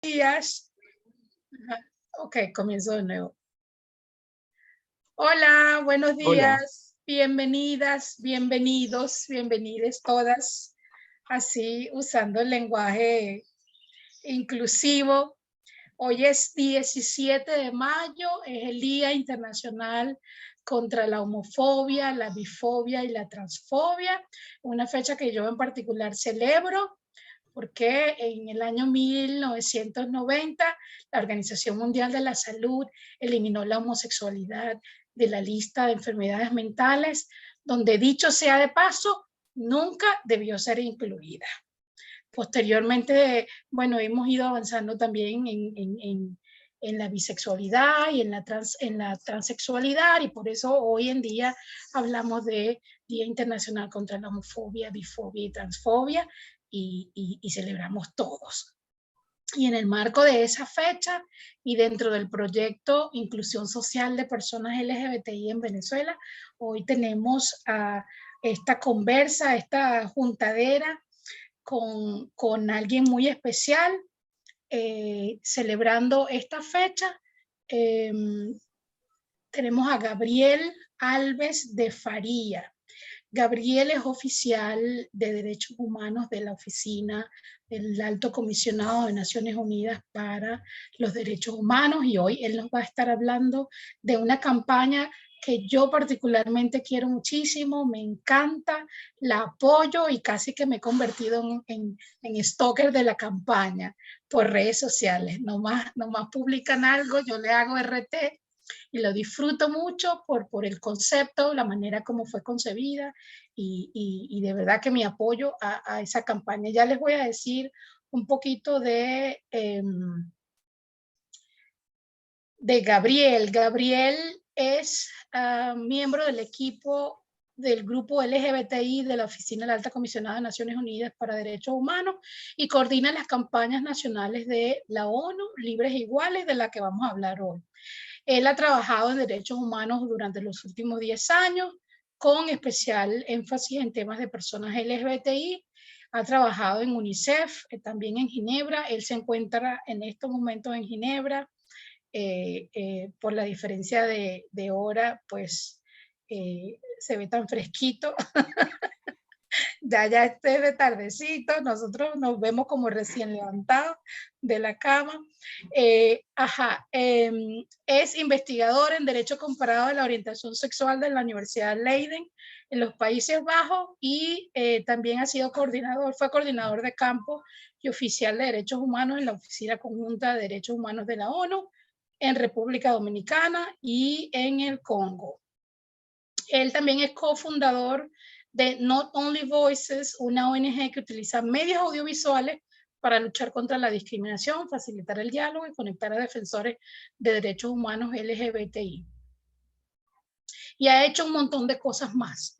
Días. Ok, comienzo de nuevo. Hola, buenos Hola. días, bienvenidas, bienvenidos, bienvenides todas, así usando el lenguaje inclusivo. Hoy es 17 de mayo, es el Día Internacional contra la homofobia, la bifobia y la transfobia, una fecha que yo en particular celebro porque en el año 1990 la Organización Mundial de la Salud eliminó la homosexualidad de la lista de enfermedades mentales, donde dicho sea de paso, nunca debió ser incluida. Posteriormente, bueno, hemos ido avanzando también en la bisexualidad y en la transexualidad, y por eso hoy en día hablamos de Día Internacional contra la Homofobia, Bifobia y Transfobia, y celebramos todos. Y en el marco de esa fecha y dentro del proyecto Inclusión Social de Personas LGBTI en Venezuela, hoy tenemos esta conversa, esta juntadera con alguien muy especial, celebrando esta fecha. Tenemos a Gabriel Alves de Faría. Gabriel es oficial de Derechos Humanos de la Oficina del Alto Comisionado de Naciones Unidas para los Derechos Humanos, y hoy él nos va a estar hablando de una campaña que yo particularmente quiero muchísimo, me encanta, la apoyo y casi que me he convertido en stalker de la campaña por redes sociales. Nomás publican algo, yo le hago RT y lo disfruto mucho por el concepto, la manera como fue concebida y de verdad que mi apoyo a esa campaña. Ya les voy a decir un poquito de Gabriel. Gabriel es miembro del equipo del grupo LGBTI de la Oficina del Alta Comisionada de Naciones Unidas para Derechos Humanos y coordina las campañas nacionales de la ONU, Libres e Iguales, de la que vamos a hablar hoy. Él ha trabajado en derechos humanos durante los últimos 10 años, con especial énfasis en temas de personas LGBTI. Ha trabajado en UNICEF, también en Ginebra. Él se encuentra en estos momentos en Ginebra. Por la diferencia de hora, pues se ve tan fresquito. ya esté de tardecito, nosotros nos vemos como recién levantados de la cama. Es investigador en Derecho Comparado de la Orientación Sexual de la Universidad Leiden en los Países Bajos y también fue coordinador de campo y oficial de Derechos Humanos en la Oficina Conjunta de Derechos Humanos de la ONU en República Dominicana y en el Congo. Él también es cofundador de Not Only Voices, una ONG que utiliza medios audiovisuales para luchar contra la discriminación, facilitar el diálogo y conectar a defensores de derechos humanos LGBTI. Y ha hecho un montón de cosas más.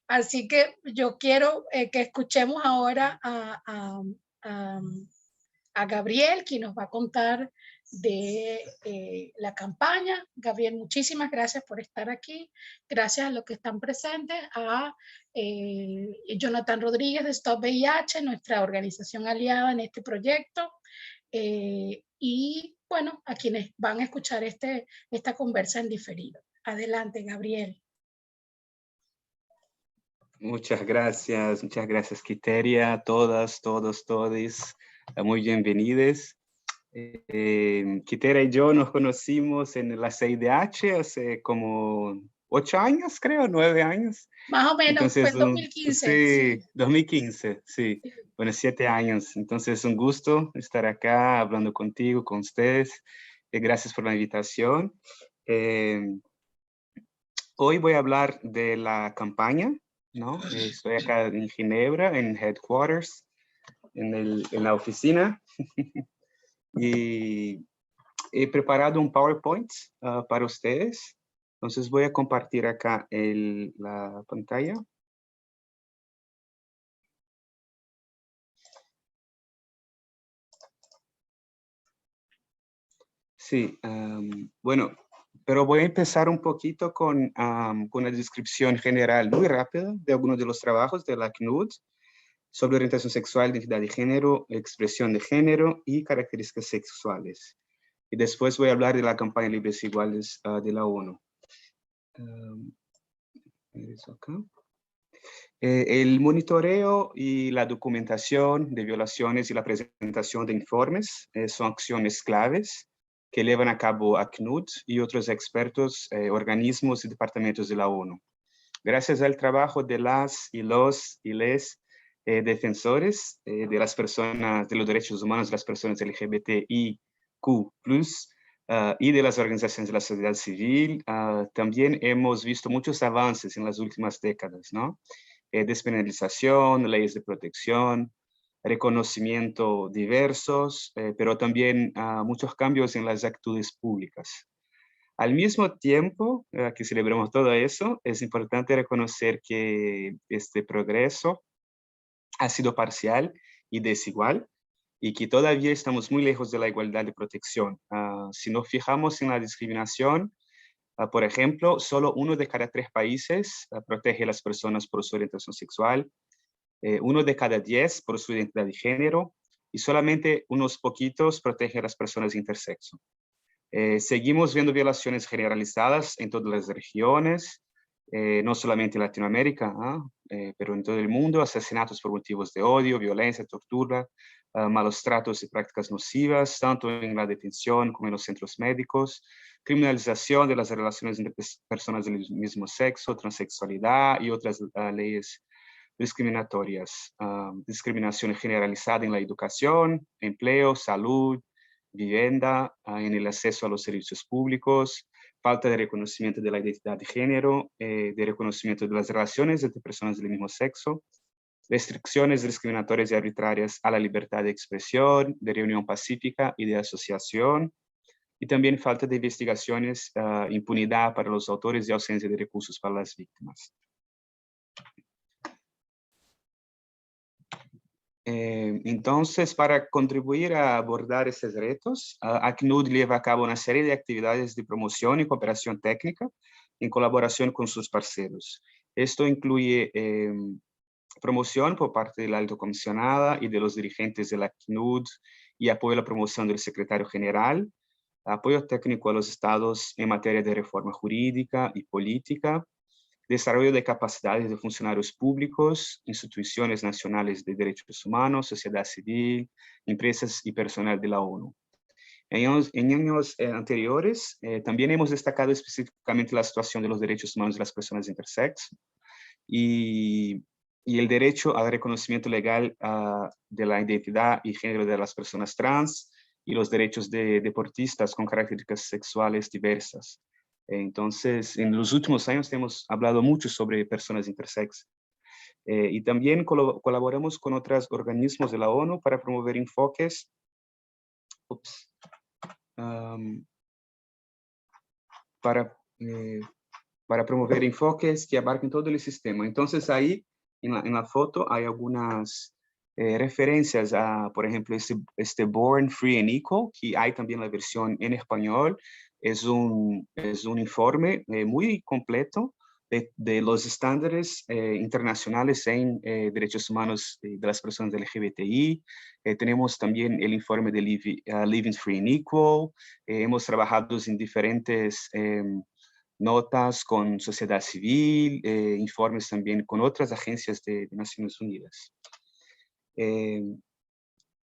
Así que yo quiero que escuchemos ahora a Gabriel, quien nos va a contar de la campaña. Gabriel, muchísimas gracias por estar aquí. Gracias a los que están presentes, a Jonathan Rodríguez de Stop VIH, nuestra organización aliada en este proyecto, y bueno, a quienes van a escuchar esta conversa en diferido. Adelante, Gabriel. Muchas gracias, Quiteria, todas, todos, todis, muy bienvenidos. Quiteria y yo nos conocimos en la CIDH hace como 8 años, creo, 9 años. Más o menos. Entonces, fue en 2015. Sí, 2015, sí. Bueno, 7 años. Entonces, un gusto estar acá hablando contigo, con ustedes. Gracias por la invitación. Hoy voy a hablar de la campaña, ¿no? Estoy acá en Ginebra, en Headquarters, en la oficina. Y he preparado un PowerPoint para ustedes. Entonces voy a compartir acá la pantalla. Sí, bueno, pero voy a empezar un poquito con una descripción general muy rápida de algunos de los trabajos de la CNUD. sobre orientación sexual, identidad de género, expresión de género y características sexuales. Y después voy a hablar de la campaña Libres e Iguales de la ONU. El monitoreo y la documentación de violaciones y la presentación de informes son acciones claves que llevan a cabo ACNUD y otros expertos, organismos y departamentos de la ONU. Gracias al trabajo de las y los y les defensores de las personas, de los derechos humanos de las personas LGBTIQ+, y de las organizaciones de la sociedad civil, también hemos visto muchos avances en las últimas décadas, ¿no? Despenalización, leyes de protección, reconocimiento diversos, pero también muchos cambios en las actitudes públicas. Al mismo tiempo que celebramos todo eso, es importante reconocer que este progreso ha sido parcial y desigual y que todavía estamos muy lejos de la igualdad de protección. Si nos fijamos en la discriminación, por ejemplo, solo 1 de cada 3 países protege a las personas por su orientación sexual, 1 de cada 10 por su identidad de género y solamente unos poquitos protege a las personas intersexo. Seguimos viendo violaciones generalizadas en todas las regiones, no solamente en Latinoamérica, pero en todo el mundo, asesinatos por motivos de odio, violencia, tortura, malos tratos y prácticas nocivas, tanto en la detención como en los centros médicos, criminalización de las relaciones entre personas del mismo sexo, transexualidad y otras leyes discriminatorias, discriminación generalizada en la educación, empleo, salud, vivienda, en el acceso a los servicios públicos, falta de reconocimiento de la identidad de género, de reconocimiento de las relaciones entre personas del mismo sexo, restricciones discriminatorias y arbitrarias a la libertad de expresión, de reunión pacífica y de asociación, y también falta de investigaciones, impunidad para los autores y ausencia de recursos para las víctimas. Entonces, para contribuir a abordar estos retos, ACNUD lleva a cabo una serie de actividades de promoción y cooperación técnica en colaboración con sus parceros. Esto incluye promoción por parte de la alta comisionada y de los dirigentes de la ACNUD y apoyo a la promoción del secretario general, apoyo técnico a los estados en materia de reforma jurídica y política, desarrollo de capacidades de funcionarios públicos, instituciones nacionales de derechos humanos, sociedad civil, empresas y personal de la ONU. En años anteriores, también hemos destacado específicamente la situación de los derechos humanos de las personas intersex y el derecho al reconocimiento legal de la identidad y género de las personas trans y los derechos de deportistas con características sexuales diversas. Entonces, en los últimos años hemos hablado mucho sobre personas intersex. Y también colaboramos con otros organismos de la ONU para promover enfoques para promover enfoques que abarquen todo el sistema. Entonces, ahí en la foto hay algunas referencias a, por ejemplo, este Born Free and Equal, que hay también la versión en español. Es un informe muy completo de los estándares internacionales en derechos humanos de las personas LGBTI. Tenemos también el informe de Living Free and Equal. Hemos trabajado en diferentes notas con sociedad civil, informes también con otras agencias de Naciones Unidas.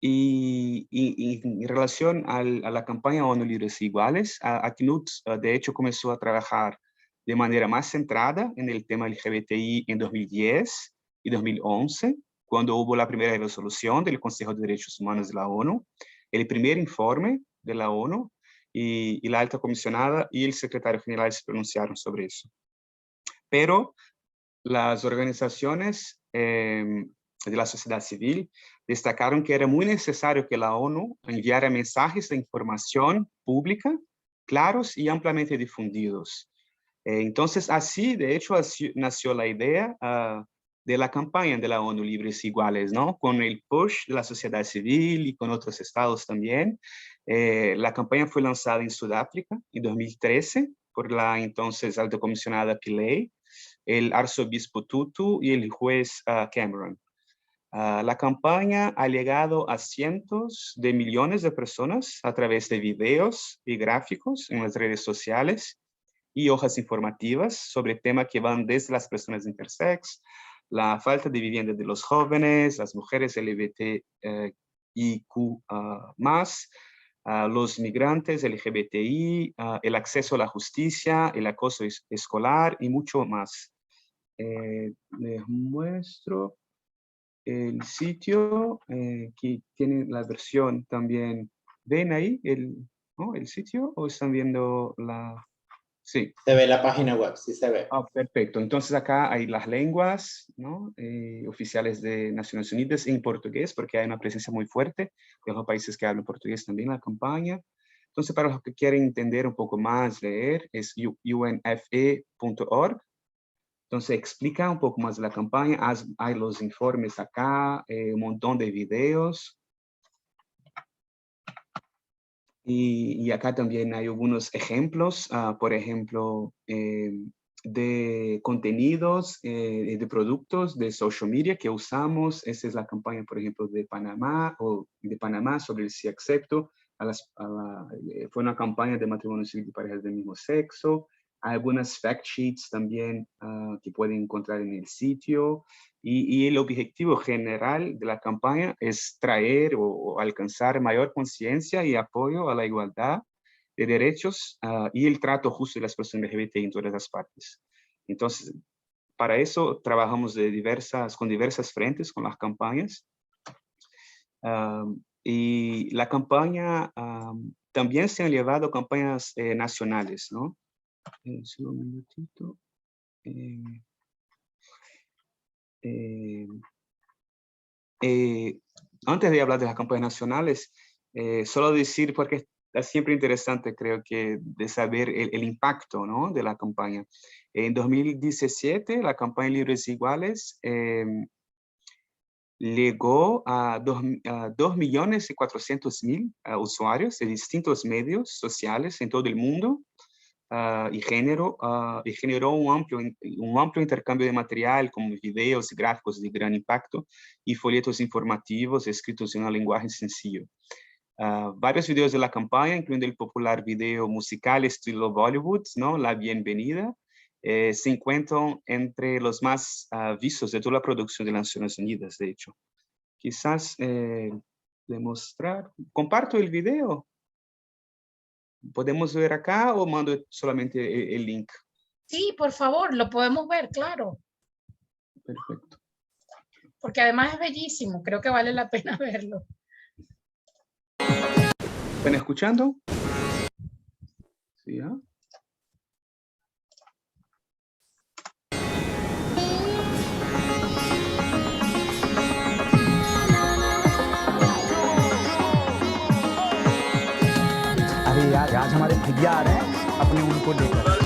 Y en relación a la campaña ONU Libres e Iguales, ACNUD de hecho comenzó a trabajar de manera más centrada en el tema LGBTI en 2010 y 2011, cuando hubo la primera resolución del Consejo de Derechos Humanos de la ONU, el primer informe de la ONU, y la alta comisionada y el secretario general se pronunciaron sobre eso. Pero las organizaciones de la sociedad civil destacaron que era muy necesario que la ONU enviara mensajes de información pública claros y ampliamente difundidos. Entonces, así, de hecho, así nació la idea de la campaña de la ONU Libres e Iguales, ¿no? Con el push de la sociedad civil y con otros estados también. La campaña fue lanzada en Sudáfrica en 2013 por la entonces alta comisionada Pillay, el arzobispo Tutu y el juez Cameron. La campaña ha llegado a cientos de millones de personas a través de videos y gráficos en las redes sociales y hojas informativas sobre temas que van desde las personas intersex, la falta de vivienda de los jóvenes, las mujeres LGBTIQ+, los migrantes LGBTI, el acceso a la justicia, el acoso escolar y mucho más. Les muestro el sitio que tiene la versión también. ¿Ven ahí el sitio o están viendo la...? Sí. Se ve la página web, sí se ve. Perfecto. Entonces acá hay las lenguas, ¿no? Oficiales de Naciones Unidas en portugués, porque hay una presencia muy fuerte de los países que hablan portugués también en la campaña. Entonces, para los que quieren entender un poco más, leer, es unfe.org. Entonces, explica un poco más de la campaña. Hay los informes acá, un montón de videos. Y acá también hay algunos ejemplos, por ejemplo, de contenidos, de productos de social media que usamos. Esta es la campaña, por ejemplo, de Panamá sobre el sí acepto. Fue una campaña de matrimonio civil de parejas del mismo sexo. Hay algunas fact sheets también que pueden encontrar en el sitio. Y el objetivo general de la campaña es traer o alcanzar mayor conciencia y apoyo a la igualdad de derechos y el trato justo de las personas LGBT en todas las partes. Entonces, para eso trabajamos con diversas frentes con las campañas. Y la campaña, también se han llevado campañas nacionales, ¿no? Solo un minutito. Antes de hablar de las campañas nacionales, solo decir, porque es siempre interesante, creo que, de saber el impacto, ¿no? De la campaña. En 2017, la campaña Libres e Iguales llegó a 2.400.000 usuarios de distintos medios sociales en todo el mundo. Y generó un amplio intercambio de material como videos y gráficos de gran impacto y folletos informativos escritos en un lenguaje sencillo. Varios videos de la campaña, incluyendo el popular video musical estilo Bollywood, ¿no? La Bienvenida, se encuentran entre los más vistos de toda la producción de las Naciones Unidas, de hecho. Quizás demostrar. Comparto el video. ¿Podemos ver acá o mando solamente el link? Sí, por favor, lo podemos ver, claro. Perfecto. Porque además es bellísimo, creo que vale la pena verlo. ¿Están escuchando? Sí, ¿ah? अरे यार आज हमारे भैया आ रहे हैं अपने उनको लेकर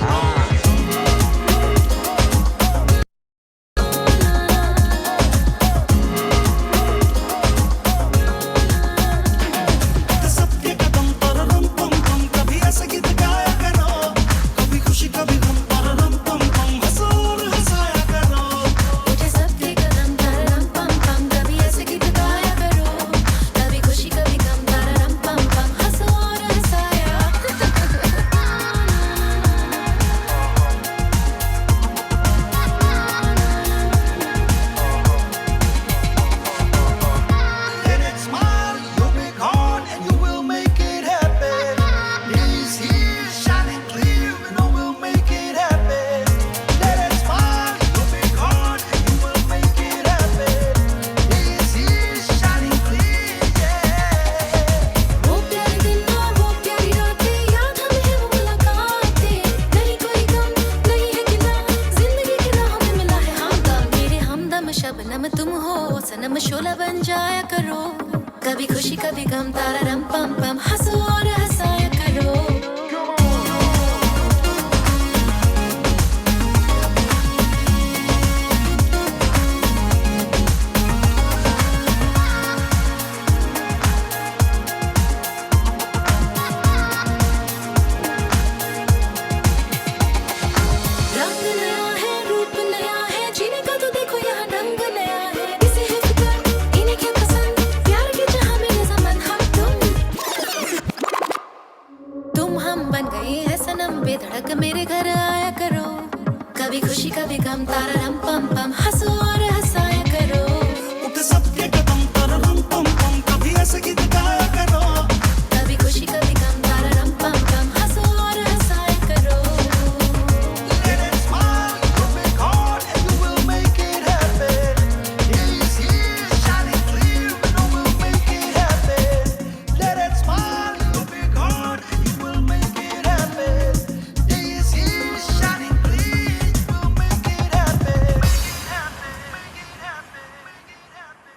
शबनम तुम हो सनम शोला बन जाया करो कभी खुशी कभी गम तारा रम पम पम हंसो और हंसाया करो रंग नया है रूप नया है जीने का तो देखो यहाँ ढंग नया है किसी हित पर तारा रम पम पम हंसो और हंसाया करो उठ सबके कदम तारा रम पम पम कभी ऐसे गीत गाया करो कभी खुशी कभी गम तारा रम पम पम हंसो और हंसाया करो Let it smile, you make hard and you will make it happen. He's here, shining clear, and you will make it happen. Let it smile, you make hard and you will make it happen. He's here, shining clear, you will make it happen. Make it happen, make it happen, make it happen.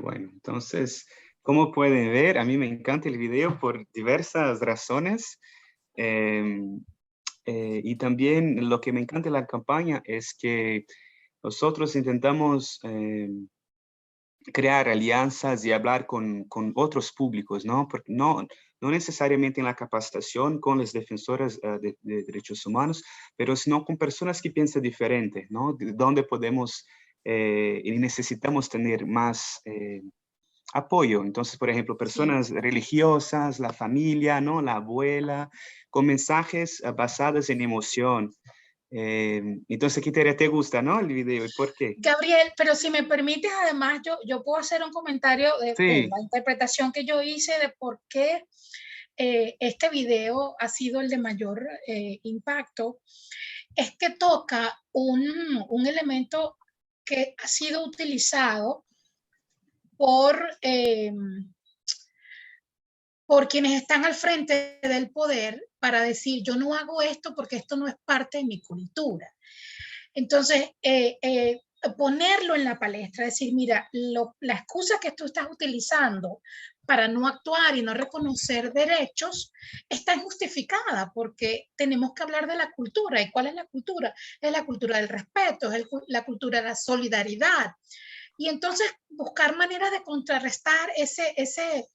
Bueno, entonces, como pueden ver, a mí me encanta el video por diversas razones. Y también lo que me encanta de la campaña es que nosotros intentamos crear alianzas y hablar con otros públicos, ¿no? Porque no necesariamente en la capacitación con las defensoras de derechos humanos, pero sino con personas que piensan diferente, ¿no? Donde podemos y necesitamos tener más apoyo. Entonces, por ejemplo, personas religiosas, la familia, ¿no? La abuela, con mensajes basados en emoción. Entonces, Quiteria, ¿te gusta, no? El video, ¿y por qué? Gabriel, pero si me permites, además, yo puedo hacer un comentario de Sí. la interpretación que yo hice de por qué este video ha sido el de mayor impacto. Es que toca un elemento que ha sido utilizado por quienes están al frente del poder para decir, yo no hago esto porque esto no es parte de mi cultura. Entonces, ponerlo en la palestra, decir, mira, la excusa que tú estás utilizando para no actuar y no reconocer derechos está injustificada porque tenemos que hablar de la cultura. ¿Y cuál es la cultura? Es la cultura del respeto, es la cultura de la solidaridad. Y entonces buscar maneras de contrarrestar ese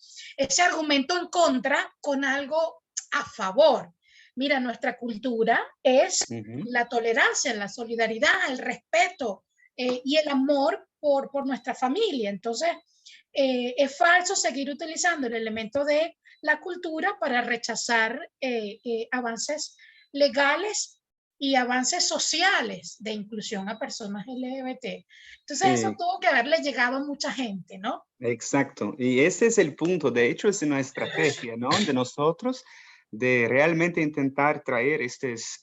argumento en contra con algo a favor. Mira, nuestra cultura es la tolerancia, la solidaridad, el respeto y el amor por nuestra familia. Entonces, es falso seguir utilizando el elemento de la cultura para rechazar avances legales y avances sociales de inclusión a personas LGBT. Entonces, eso tuvo que haberle llegado a mucha gente, ¿no? Exacto. Y ese es el punto. De hecho, es una estrategia, ¿no? De nosotros, de realmente intentar traer estos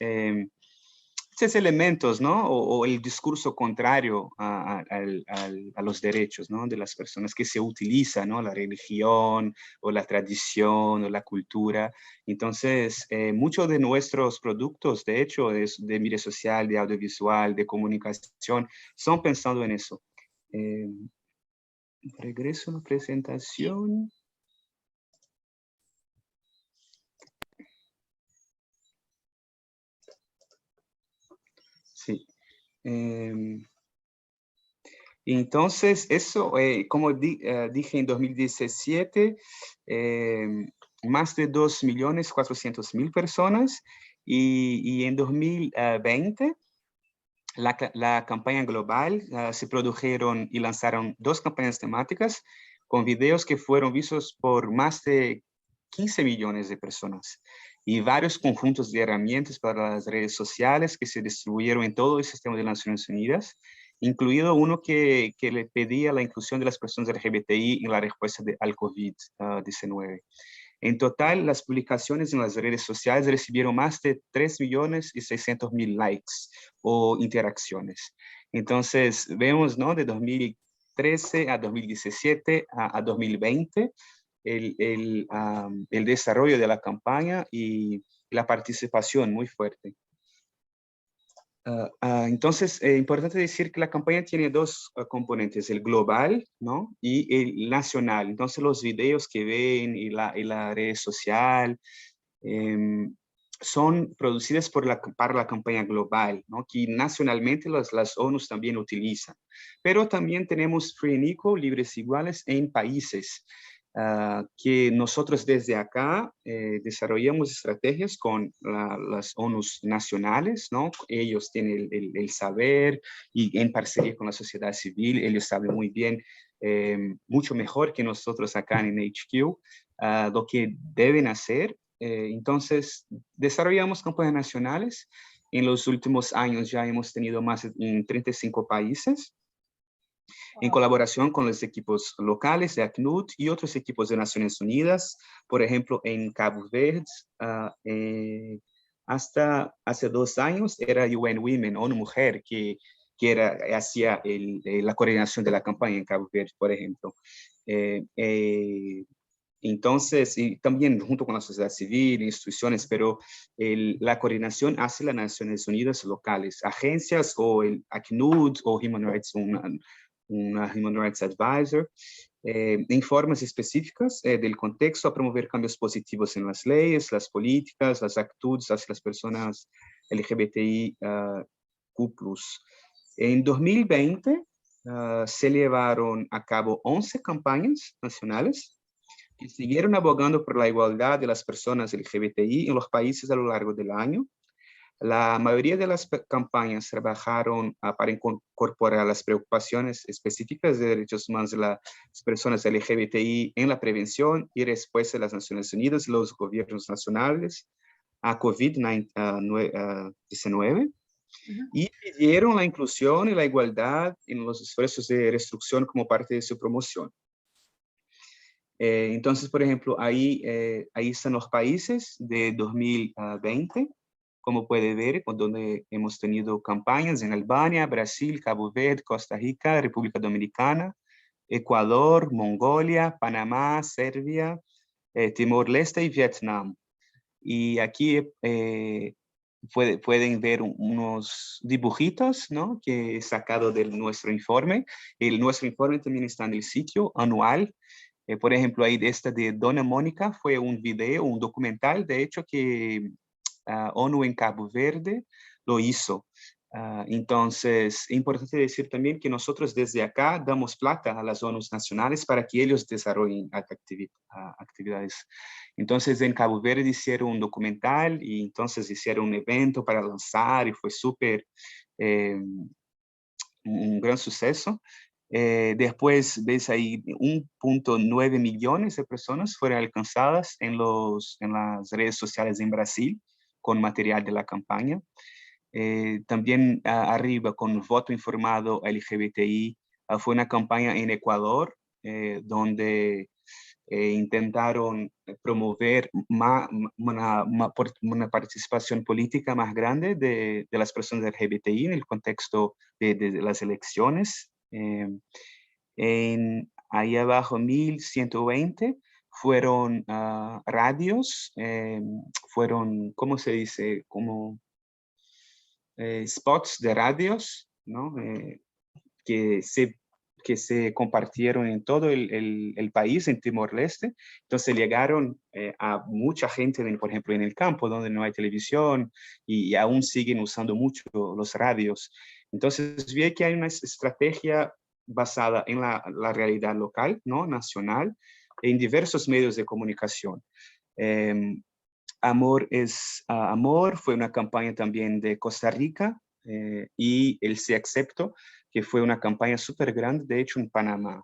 elementos, ¿no? O el discurso contrario a los derechos, ¿no? De las personas que se utiliza, ¿no? La religión o la tradición o la cultura. Entonces, muchos de nuestros productos, de hecho, de media social, de audiovisual, de comunicación, son pensando en eso. Regreso a la presentación. Sí. Entonces, eso, como dije en 2017, más de 2.400.000 personas y en 2020 la campaña global se produjeron y lanzaron 2 campañas temáticas con videos que fueron vistos por más de 15 millones de personas y varios conjuntos de herramientas para las redes sociales que se distribuyeron en todo el sistema de Naciones Unidas, incluido uno que le pedía la inclusión de las personas LGBTI en la respuesta al COVID-19. En total, las publicaciones en las redes sociales recibieron más de 3.600.000 likes o interacciones. Entonces, vemos, ¿no? De 2013 a 2017 a 2020, el desarrollo de la campaña y la participación muy fuerte. Entonces, es importante decir que la campaña tiene 2 componentes, el global, ¿no? Y el nacional. Entonces, los videos que ven y la red social son producidas para la campaña global, ¿no? Que nacionalmente las ONU también utilizan. Pero también tenemos Free and Equal, libres iguales, en países. Que nosotros desde acá desarrollamos estrategias con las ONUs nacionales, ¿no? Ellos tienen el saber y en parcería con la sociedad civil, ellos saben muy bien, mucho mejor que nosotros acá en HQ, lo que deben hacer. Entonces, desarrollamos campañas nacionales En los últimos años ya hemos tenido más en 35 países, en colaboración con los equipos locales de ACNUD y otros equipos de Naciones Unidas, por ejemplo, en Cabo Verde, hasta hace 2 años era UN Women, ONU Mujer, que hacía la coordinación de la campaña en Cabo Verde, por ejemplo. Entonces, y también junto con la sociedad civil, instituciones, pero la coordinación hace las Naciones Unidas locales, agencias o el ACNUD o Human Rights, una Human Rights Advisor, en formas específicas del contexto a promover cambios positivos en las leyes, las políticas, las actitudes hacia las personas LGBTIQ+. En 2020 se llevaron a cabo 11 campañas nacionales que siguieron abogando por la igualdad de las personas LGBTI en los países a lo largo del año. La mayoría de las campañas trabajaron para incorporar las preocupaciones específicas de derechos humanos de las personas LGBTI en la prevención y respuesta de las Naciones Unidas y los gobiernos nacionales a COVID-19 y pidieron la inclusión y la igualdad en los esfuerzos de restricción como parte de su promoción. Entonces, por ejemplo, ahí están los países de 2020, como puede ver, donde hemos tenido campañas en Albania, Brasil, Cabo Verde, Costa Rica, República Dominicana, Ecuador, Mongolia, Panamá, Serbia, Timor-Leste y Vietnam. Y aquí pueden ver unos dibujitos, ¿no?, que he sacado de nuestro informe. Nuestro informe también está en el sitio anual. Por ejemplo, ahí esta de Dona Mónica fue un video, un documental, de hecho, que ONU en Cabo Verde lo hizo. Entonces, es importante decir también que nosotros desde acá damos plata a las ONUs nacionales para que ellos desarrollen actividades. Entonces, en Cabo Verde hicieron un documental y entonces hicieron un evento para lanzar y fue súper, un gran suceso. Después ves ahí 1.9 millones de personas fueron alcanzadas en las redes sociales en Brasil con material de la campaña. También arriba con voto informado LGBTI, fue una campaña en Ecuador donde intentaron promover una participación política más grande de las personas LGBTI en el contexto de las elecciones. Ahí abajo 1120 fueron radios, fueron, ¿cómo se dice? Como spots de radios, ¿no? que se compartieron en todo el país, en Timor-Leste. Entonces llegaron a mucha gente, por ejemplo, en el campo, donde no hay televisión, y aún siguen usando mucho los radios. Entonces vi que hay una estrategia basada en la realidad local, ¿no?, nacional, en diversos medios de comunicación. Amor es Amor fue una campaña también de Costa Rica, y el Sí Acepto, que fue una campaña súper grande, de hecho, en Panamá.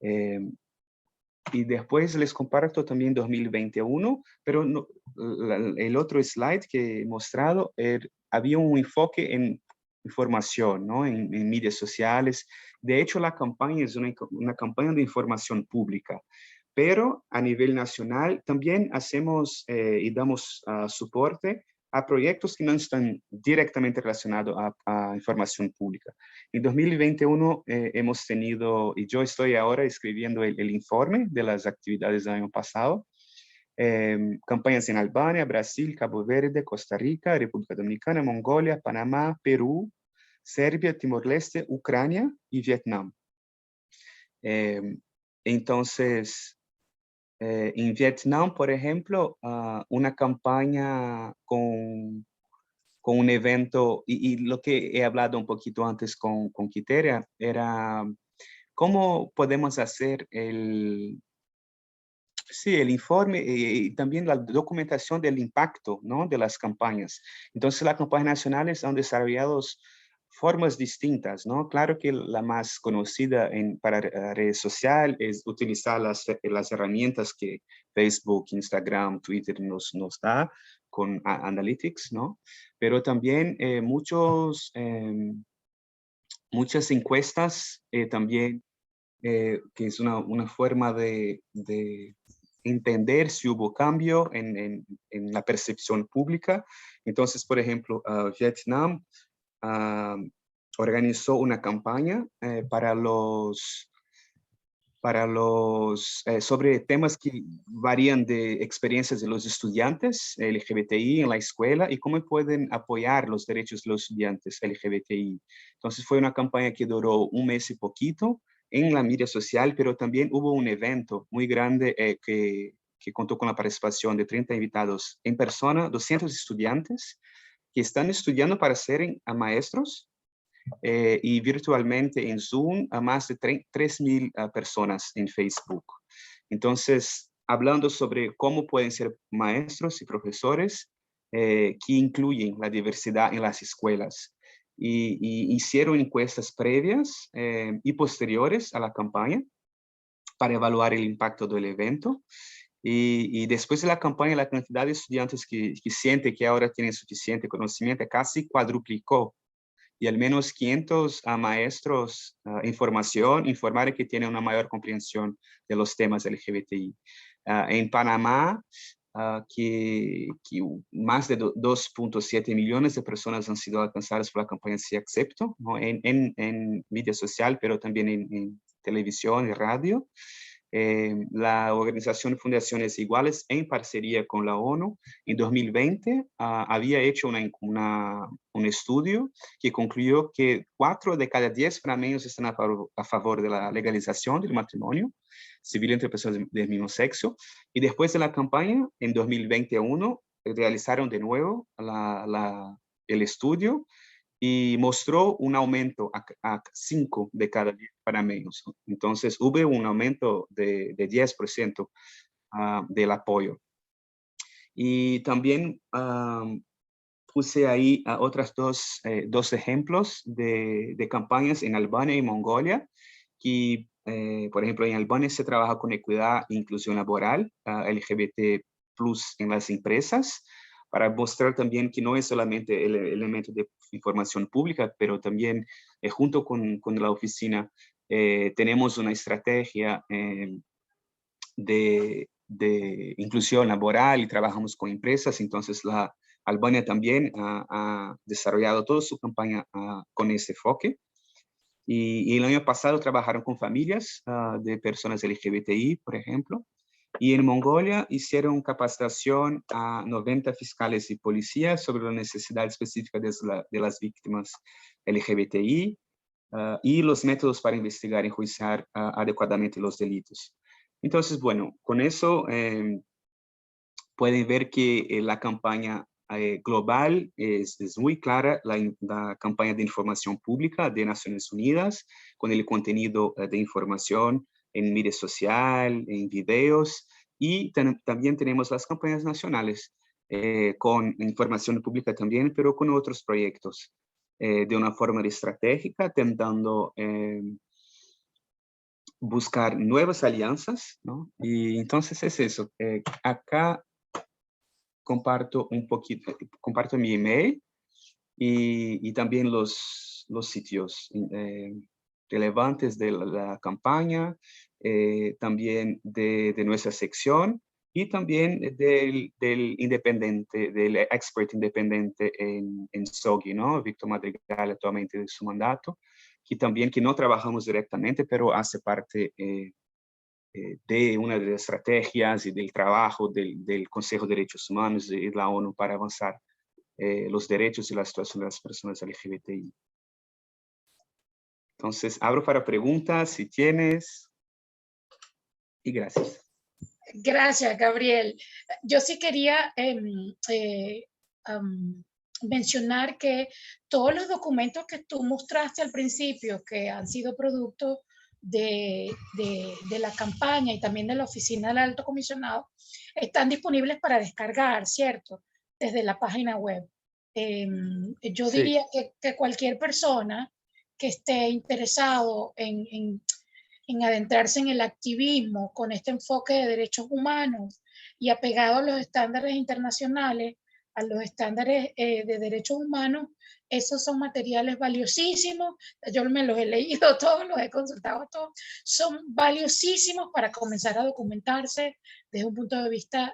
Y después les comparto también 2021, pero no, el otro slide que he mostrado, había un enfoque en información, ¿no?, en medios sociales. De hecho, la campaña es una campaña de información pública, pero a nivel nacional también hacemos y damos soporte a proyectos que no están directamente relacionados a información pública. En 2021 hemos tenido, y yo estoy ahora escribiendo el informe de las actividades del año pasado, campañas en Albania, Brasil, Cabo Verde, Costa Rica, República Dominicana, Mongolia, Panamá, Perú, Serbia, Timor-Leste, Ucrania y Vietnam. Entonces, en Vietnam, por ejemplo, una campaña con un evento, y lo que he hablado un poquito antes con Quiteria, era cómo podemos hacer el informe y también la documentación del impacto, ¿no?, de las campañas. Entonces, las campañas nacionales han desarrollado formas distintas, ¿no? Claro que la más conocida para redes sociales es utilizar las herramientas que Facebook, Instagram, Twitter nos da, Analytics, ¿no? Pero también muchas encuestas también, que es una forma de entender si hubo cambio en la percepción pública. Entonces, por ejemplo, Vietnam organizó una campaña sobre temas que varían de experiencias de los estudiantes LGBTI en la escuela y cómo pueden apoyar los derechos de los estudiantes LGBTI. Entonces fue una campaña que duró un mes y poquito en la media social, pero también hubo un evento muy grande que contó con la participación de 30 invitados en persona, 200 estudiantes que están estudiando para ser maestros, y virtualmente en Zoom a más de 3.000 personas en Facebook. Entonces, hablando sobre cómo pueden ser maestros y profesores que incluyen la diversidad en las escuelas. Y hicieron encuestas previas y posteriores a la campaña para evaluar el impacto del evento. Y después de la campaña, la cantidad de estudiantes que siente que ahora tienen suficiente conocimiento casi cuadruplicó. Y al menos 500 maestros informaron que tienen una mayor comprensión de los temas LGBTI. En Panamá, que más de 2.7 millones de personas han sido alcanzadas por la campaña Sí Acepto, ¿no? en media social, pero también en televisión y radio. La organización Fundaciones Iguales, en parcería con la ONU, en 2020 había hecho un estudio que concluyó que 4 de cada 10 panameños están a favor de la legalización del matrimonio civil entre personas del mismo sexo. Y después de la campaña, en 2021, realizaron de nuevo el estudio y mostró un aumento a 5 de cada 10 panameños. Entonces, hubo un aumento de 10% del apoyo. Y también puse ahí otras dos ejemplos de campañas en Albania y Mongolia, que, por ejemplo, en Albania se trabaja con equidad e inclusión laboral, LGBT+ en las empresas, para mostrar también que no es solamente el elemento de información pública, pero también junto con la oficina tenemos una estrategia de inclusión laboral y trabajamos con empresas. Entonces la Albania también ha desarrollado toda su campaña con ese enfoque. Y el año pasado trabajaron con familias de personas LGBTI, por ejemplo. Y en Mongolia hicieron capacitación a 90 fiscales y policías sobre la necesidad específica de las víctimas LGBTI y los métodos para investigar y enjuiciar adecuadamente los delitos. Entonces, bueno, con eso pueden ver que la campaña global es muy clara, la campaña de información pública de Naciones Unidas, con el contenido de información en media social, en videos, y también tenemos las campañas nacionales con información pública también, pero con otros proyectos de una forma estratégica, intentando buscar nuevas alianzas, ¿no? Y entonces es eso. Acá comparto un poquito, comparto mi email y también los sitios relevantes de la campaña, también de nuestra sección y también del independiente, del expert independiente en SOGI, ¿no? Víctor Madrigal, actualmente de su mandato, que no trabajamos directamente, pero hace parte de una de las estrategias y del trabajo del Consejo de Derechos Humanos y la ONU para avanzar los derechos y la situación de las personas LGBTI. Entonces, abro para preguntas si tienes. Y gracias. Gracias, Gabriel. Yo sí quería mencionar que todos los documentos que tú mostraste al principio, que han sido producto de la campaña y también de la oficina del Alto Comisionado, están disponibles para descargar, ¿cierto? Desde la página web. Yo Sí. diría que cualquier persona que esté interesado en adentrarse en el activismo con este enfoque de derechos humanos y apegado a los estándares internacionales, a los estándares de derechos humanos, esos son materiales valiosísimos. Yo me los he leído todos, los he consultado todos. Son valiosísimos para comenzar a documentarse desde un punto de vista,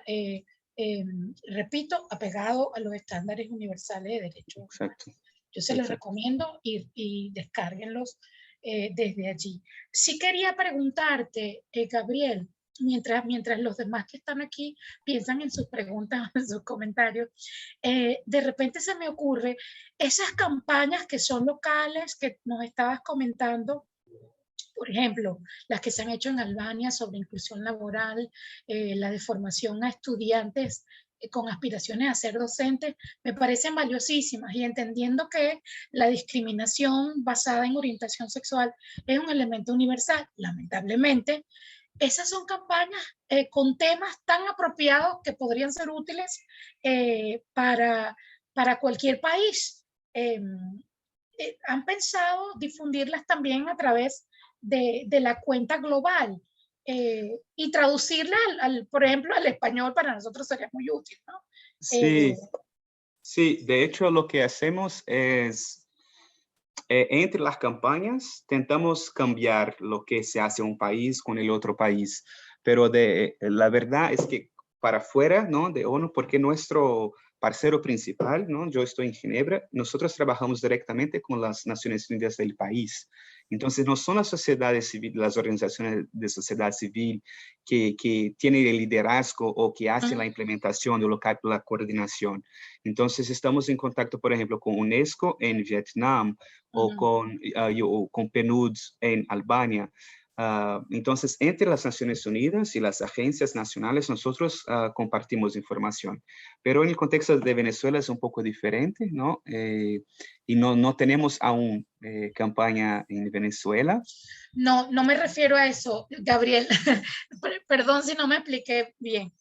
repito, apegado a los estándares universales de derechos humanos. Exacto. Yo se los Exacto. recomiendo y descárguenlos desde allí. Sí quería preguntarte, Gabriel, mientras los demás que están aquí piensan en sus preguntas, en sus comentarios, de repente se me ocurre esas campañas que son locales que nos estabas comentando, por ejemplo, las que se han hecho en Albania sobre inclusión laboral, la de formación a estudiantes con aspiraciones a ser docentes, me parecen valiosísimas, y entendiendo que la discriminación basada en orientación sexual es un elemento universal. Lamentablemente, esas son campañas con temas tan apropiados que podrían ser útiles para cualquier país. ¿Han pensado difundirlas también a través de la cuenta global y traducirla, por ejemplo, al español? Para nosotros sería muy útil, ¿no? Sí, sí, de hecho lo que hacemos es, entre las campañas, tentamos cambiar lo que se hace en un país con el otro país, pero la verdad es que para afuera, ¿no?, de ONU, porque nuestro parcero principal, ¿no?, yo estoy en Ginebra, nosotros trabajamos directamente con las Naciones Unidas del país. Entonces, no son las sociedades civiles, las organizaciones de sociedad civil que tienen el liderazgo o que hacen la implementación o la coordinación. Entonces, estamos en contacto, por ejemplo, con UNESCO en Vietnam o con PNUD en Albania. Entonces, entre las Naciones Unidas y las agencias nacionales, nosotros compartimos información. Pero en el contexto de Venezuela es un poco diferente, ¿no? Y no tenemos aún campaña en Venezuela. No, no me refiero a eso, Gabriel. Perdón si no me expliqué bien.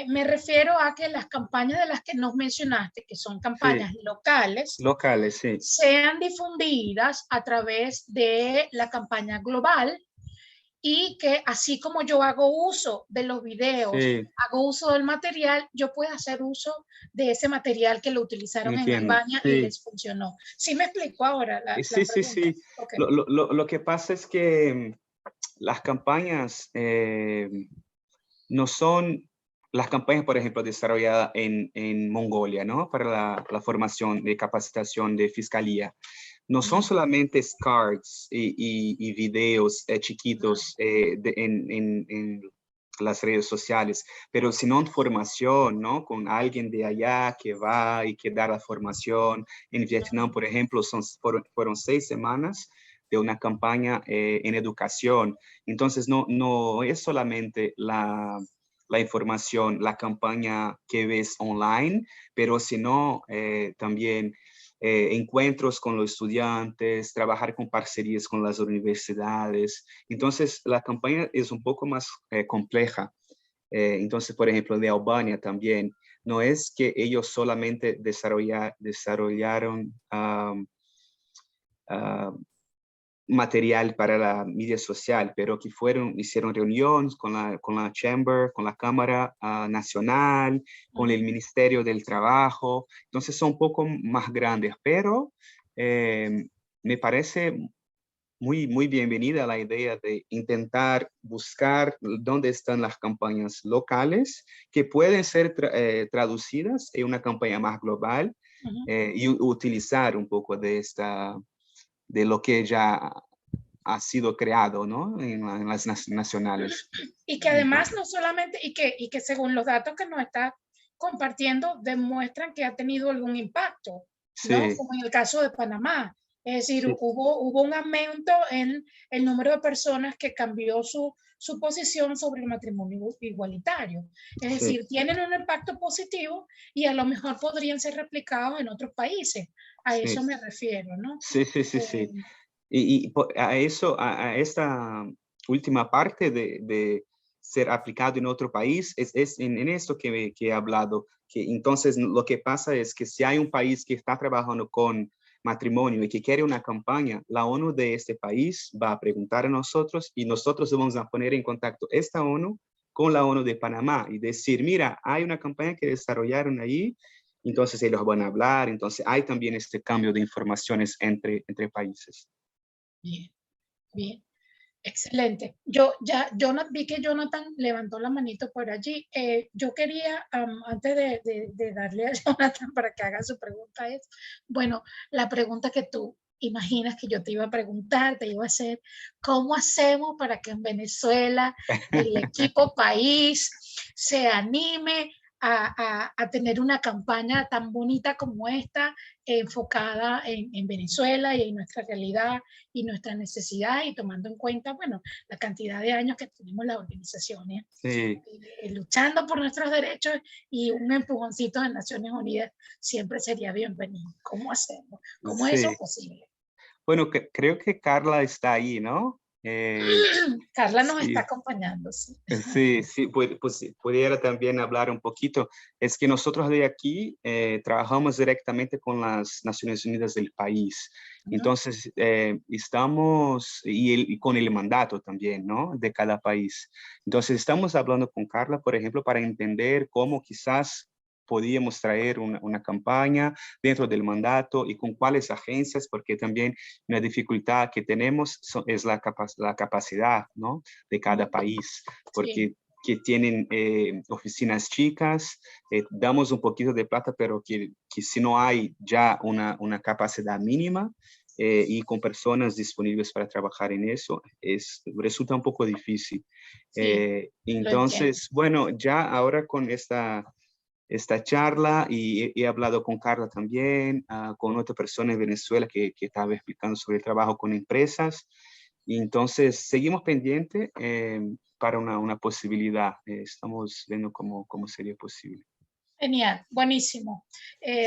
Me refiero a que las campañas de las que nos mencionaste, que son campañas locales, Sí. sean difundidas a través de la campaña global, y que así como yo hago uso de los videos, hago uso del material, yo pueda hacer uso de ese material que lo utilizaron en Albania y les funcionó. ¿Sí me explico ahora la pregunta? Sí. Okay. Lo que pasa es que las campañas no son las campañas, por ejemplo, desarrolladas en Mongolia, ¿no?, para la formación de capacitación de fiscalía. No son solamente cards y videos chiquitos en las redes sociales, pero sino formación, ¿no?, con alguien de allá que va y que da la formación. En Vietnam, por ejemplo, fueron 6 semanas de una campaña en educación. Entonces, no es solamente la información, la campaña que ves online, pero sino también encuentros con los estudiantes, trabajar con parcerías con las universidades. Entonces, la campaña es un poco más compleja. Entonces, por ejemplo, de Albania también, no es que ellos solamente desarrollaron material para la media social, pero que hicieron reuniones con la Chamber, con la Cámara Nacional, con el Ministerio del Trabajo. Entonces son un poco más grandes, pero me parece muy bienvenida la idea de intentar buscar dónde están las campañas locales que pueden ser traducidas en una campaña más global y utilizar un poco de lo que ya ha sido creado, ¿no?, en las nacionales. Y que además no solamente, y que según los datos que nos está compartiendo, demuestran que ha tenido algún impacto, ¿no? Como en el caso de Panamá. Es decir, hubo un aumento en el número de personas que cambió su posición sobre el matrimonio igualitario. Es decir, tienen un impacto positivo y a lo mejor podrían ser replicados en otros países. A eso me refiero, ¿no? Sí. Y a esta última parte de ser aplicado en otro país, es en esto que he hablado, que entonces lo que pasa es que si hay un país que está trabajando con matrimonio y que quiere una campaña, la ONU de este país va a preguntar a nosotros y nosotros vamos a poner en contacto esta ONU con la ONU de Panamá y decir, mira, hay una campaña que desarrollaron ahí entonces ellos van a hablar, entonces hay también este cambio de informaciones entre países. Bien, bien. Excelente. Vi que Jonathan levantó la manito por allí. Yo quería, antes de darle a Jonathan para que haga su pregunta, bueno, la pregunta que tú imaginas que yo te iba a preguntar, te iba a hacer, ¿cómo hacemos para que en Venezuela el equipo país se anime a tener una campaña tan bonita como esta, enfocada en Venezuela y en nuestra realidad y nuestras necesidades, y tomando en cuenta, bueno, la cantidad de años que tenemos las organizaciones Sí, luchando por nuestros derechos, y un empujoncito de Naciones Unidas siempre sería bienvenido. ¿Cómo hacemos? ¿Cómo es eso sí. posible? Bueno, creo que Carla está ahí, ¿no? Carla nos Sí. está acompañando. Sí. Sí, sí, pues, pudiera también hablar un poquito. Es que nosotros de aquí trabajamos directamente con las Naciones Unidas del país. Entonces, estamos, y con el mandato también, ¿no? De cada país. Entonces, estamos hablando con Carla, por ejemplo, para entender cómo quizás podíamos traer una campaña dentro del mandato y con cuáles agencias, porque también una dificultad que tenemos es la capacidad, ¿no? De cada país, porque Sí. que tienen oficinas chicas, damos un poquito de plata, pero que si no hay ya una capacidad mínima y con personas disponibles para trabajar en eso, resulta un poco difícil. Sí, lo entiendo. Entonces, bueno, ya ahora con esta charla y he hablado con Carla también, con otra persona en Venezuela que estaba explicando sobre el trabajo con empresas. Y entonces seguimos pendientes para una posibilidad. Estamos viendo cómo sería posible. Genial, buenísimo.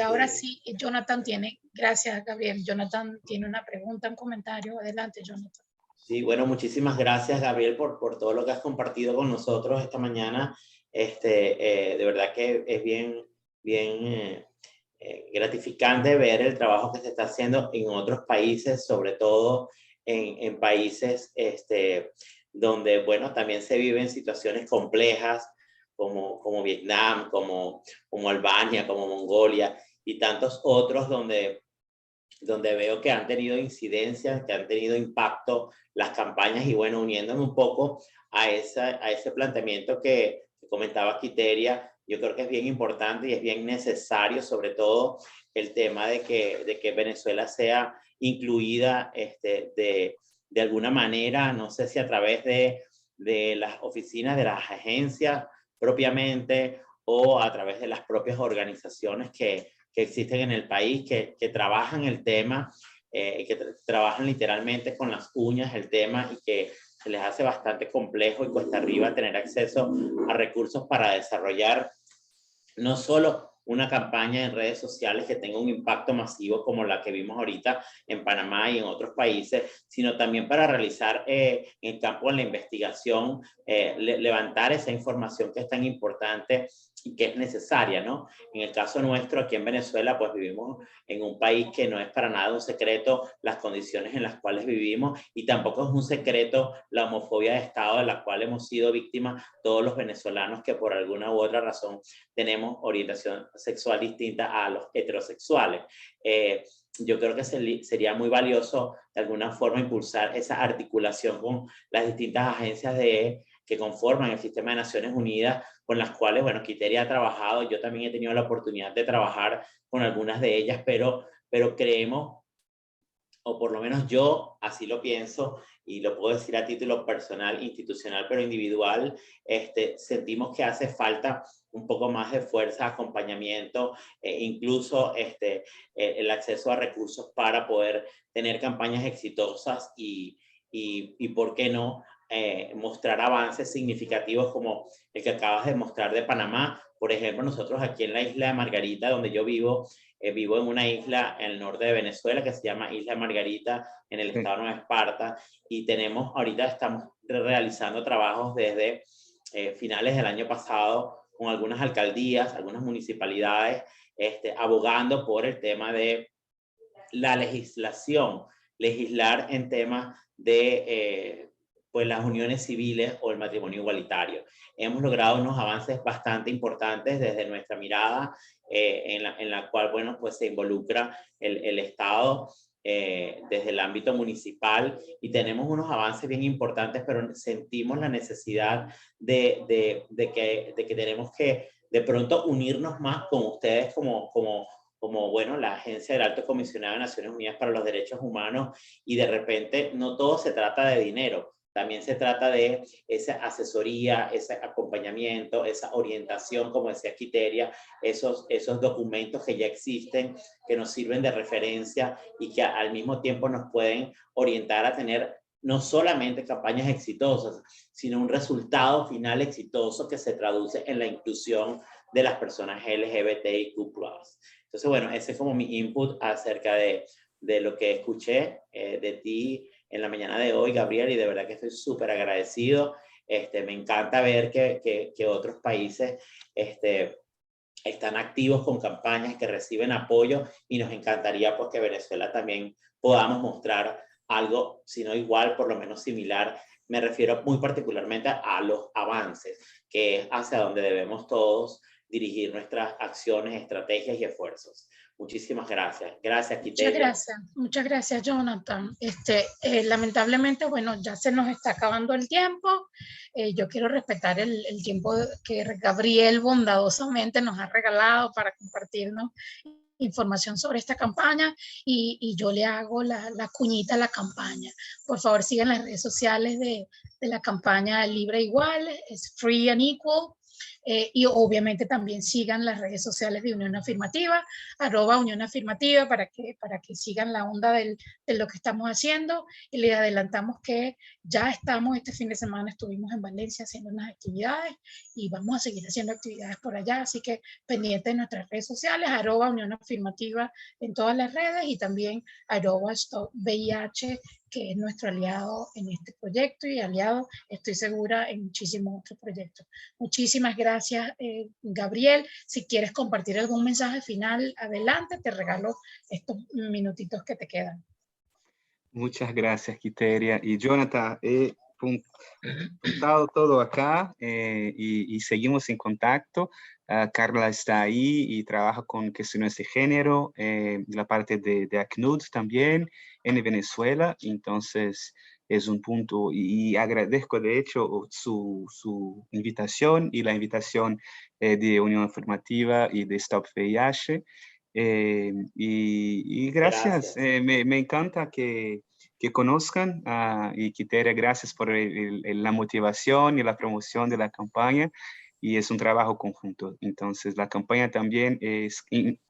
Ahora Sí. sí, Jonathan tiene, gracias Gabriel, Jonathan tiene una pregunta, un comentario. Adelante, Jonathan. Sí, bueno, muchísimas gracias, Gabriel, por todo lo que has compartido con nosotros esta mañana. De verdad que es bien gratificante ver el trabajo que se está haciendo en otros países, sobre todo en países donde, bueno, también se viven situaciones complejas como Vietnam, como Albania, como Mongolia y tantos otros donde veo que han tenido incidencias, que han tenido impacto las campañas, y bueno, uniéndome un poco a ese planteamiento que comentaba Quiteria, yo creo que es bien importante y es bien necesario, sobre todo el tema de que Venezuela sea incluida de alguna manera, no sé si a través de las oficinas, de las agencias propiamente, o a través de las propias organizaciones que existen en el país, que trabajan el tema, que trabajan literalmente con las uñas el tema, y que se les hace bastante complejo y cuesta arriba tener acceso a recursos para desarrollar no solo una campaña en redes sociales que tenga un impacto masivo como la que vimos ahorita en Panamá y en otros países, sino también para realizar en el campo de la investigación, levantar esa información que es tan importante y que es necesaria, ¿no? En el caso nuestro, aquí en Venezuela, pues vivimos en un país que no es para nada un secreto las condiciones en las cuales vivimos, y tampoco es un secreto la homofobia de Estado de la cual hemos sido víctimas todos los venezolanos que por alguna u otra razón tenemos orientación sexual distinta a los heterosexuales. Yo creo que sería muy valioso de alguna forma impulsar esa articulación con las distintas agencias que conforman el sistema de Naciones Unidas, con las cuales, bueno, Quiteria ha trabajado. Yo también he tenido la oportunidad de trabajar con algunas de ellas, pero creemos, o por lo menos yo así lo pienso, y lo puedo decir a título personal, institucional, pero individual, sentimos que hace falta un poco más de fuerza, acompañamiento, incluso el acceso a recursos para poder tener campañas exitosas y ¿por qué no? Mostrar avances significativos como el que acabas de mostrar de Panamá. Por ejemplo, nosotros aquí en la isla de Margarita, donde yo vivo en una isla en el norte de Venezuela que se llama Isla Margarita, en el estado de Nueva Esparta, y ahorita estamos realizando trabajos desde finales del año pasado con algunas alcaldías, algunas municipalidades, abogando por el tema de la legislación, legislar en temas de pues las uniones civiles o el matrimonio igualitario. Hemos logrado unos avances bastante importantes desde nuestra mirada, en la cual, bueno, pues se involucra el Estado desde el ámbito municipal, y tenemos unos avances bien importantes, pero sentimos la necesidad de que tenemos que de pronto unirnos más con ustedes como bueno, la Agencia del Alto Comisionado de Naciones Unidas para los Derechos Humanos, y de repente no todo se trata de dinero. También se trata de esa asesoría, ese acompañamiento, esa orientación, como decía Quiteria, esos documentos que ya existen, que nos sirven de referencia y que al mismo tiempo nos pueden orientar a tener no solamente campañas exitosas, sino un resultado final exitoso que se traduce en la inclusión de las personas LGBTIQ+. Entonces, bueno, ese es como mi input acerca de lo que escuché de ti en la mañana de hoy, Gabriel, y de verdad que estoy súper agradecido. Me encanta ver que otros países están activos con campañas, que reciben apoyo, y nos encantaría pues que Venezuela también podamos mostrar algo, si no igual, por lo menos similar. Me refiero muy particularmente a los avances, que es hacia donde debemos todos dirigir nuestras acciones, estrategias y esfuerzos. Muchísimas gracias. Gracias, Quiteria. Muchas gracias, Jonathan. Lamentablemente, bueno, ya se nos está acabando el tiempo. Yo quiero respetar el tiempo que Gabriel bondadosamente nos ha regalado para compartirnos información sobre esta campaña, y yo le hago la cuñita a la campaña. Por favor, sigan las redes sociales de la campaña Libre Igual, es Free and Equal. Y obviamente también sigan las redes sociales de Unión Afirmativa, @Unión Afirmativa, para que sigan la onda de lo que estamos haciendo. Y les adelantamos que ya estamos, este fin de semana estuvimos en Valencia haciendo unas actividades, y vamos a seguir haciendo actividades por allá, así que pendientes de nuestras redes sociales, @Unión Afirmativa en todas las redes, y también @VIH, que es nuestro aliado en este proyecto, y aliado, estoy segura, en muchísimos otros proyectos. Muchísimas gracias, Gabriel. Si quieres compartir algún mensaje final, adelante, te regalo estos minutitos que te quedan. Muchas gracias, Quiteria. Y Jonathan, he apuntado todo acá, y seguimos en contacto. Carla está ahí y trabaja con cuestiones de género, la parte de ACNUD también en Venezuela. Entonces es un punto, y agradezco de hecho su invitación y la invitación de Unión Afirmativa y de Stop VIH. Y gracias. Me encanta que conozcan, y Quiteria, gracias por la motivación y la promoción de la campaña, y es un trabajo conjunto. Entonces la campaña también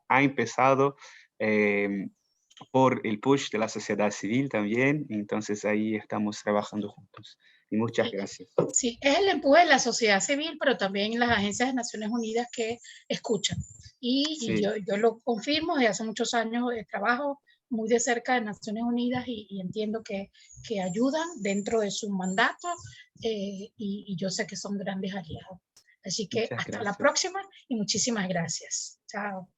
ha empezado por el push de la sociedad civil también, entonces ahí estamos trabajando juntos. Y muchas gracias. Sí, es el empuje de la sociedad civil, pero también las agencias de Naciones Unidas que escuchan. Y yo lo confirmo, desde hace muchos años trabajo muy de cerca de Naciones Unidas, y entiendo que ayudan dentro de su mandato, y yo sé que son grandes aliados. Así que hasta la próxima, y muchísimas gracias. Chao.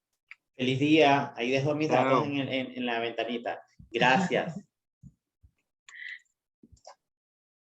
Feliz día. Ahí dejo mis datos en la ventanita. Gracias.